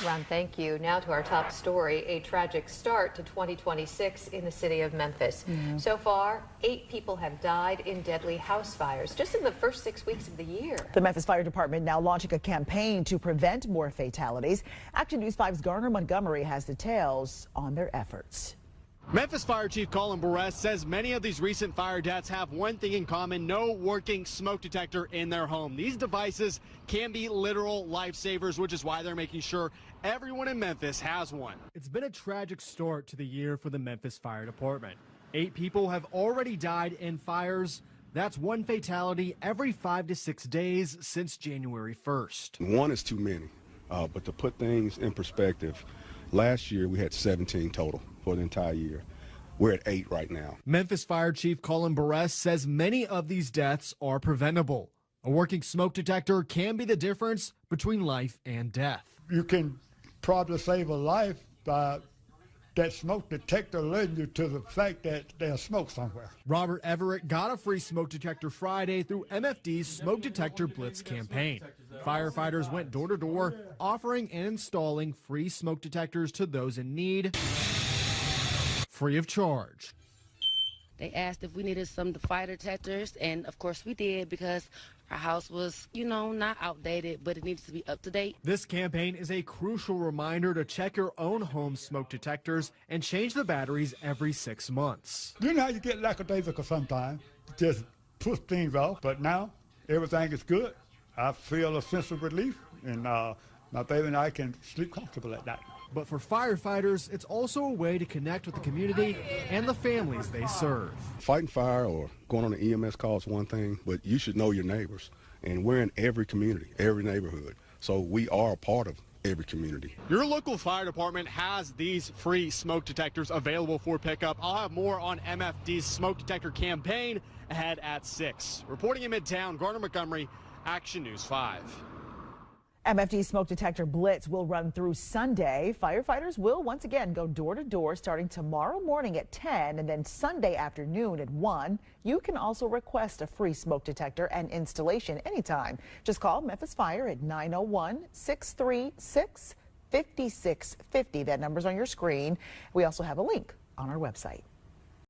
Ron, thank you. Now to our top story, a tragic start to 2026 in the city of Memphis. So far, 8 people have died in deadly house fires just in the first 6 weeks of the year. The Memphis Fire Department now launching a campaign to prevent more fatalities. Action News 5's Garner Montgomery has details on their efforts. Memphis Fire Chief Colin Barres says many of these recent fire deaths have one thing in common: no working smoke detector in their home. These devices can be literal lifesavers, which is why they're making sure everyone in Memphis has one. It's been a tragic start to the year for the Memphis Fire Department. 8 people have already died in fires. That's one fatality every 5 to 6 days since January 1st. One is too many, but to put things in perspective, last year we had 17 total for the entire year. We're at 8 right now. Memphis Fire Chief Colin Barres says many of these deaths are preventable. A working smoke detector can be the difference between life and death. You can probably save a life by that smoke detector leading you to the fact that there's smoke somewhere. Robert Everett got a free smoke detector Friday through MFD's Smoke Detector Blitz campaign. Firefighters went door to door offering and installing free smoke detectors to those in need, free of charge. They asked if we needed some fire detectors, and of course we did, because our house was, not outdated, but it needs to be up to date. This campaign is a crucial reminder to check your own home smoke detectors and change the batteries every 6 months. You know how you get lackadaisical sometimes, just push things off, but now everything is good. I feel a sense of relief, and my baby and I can sleep comfortable at night. But for firefighters, it's also a way to connect with the community and the families they serve. Fighting fire or going on an EMS call is one thing, but you should know your neighbors. And we're in every community, every neighborhood. So we are a part of every community. Your local fire department has these free smoke detectors available for pickup. I'll have more on MFD's smoke detector campaign ahead at 6. Reporting in Midtown, Garner Montgomery, Action News 5. MFD Smoke Detector Blitz will run through Sunday. Firefighters will once again go door to door starting tomorrow morning at 10 and then Sunday afternoon at 1. You can also request a free smoke detector and installation anytime. Just call Memphis Fire at 901-636-5650. That number's on your screen. We also have a link on our website.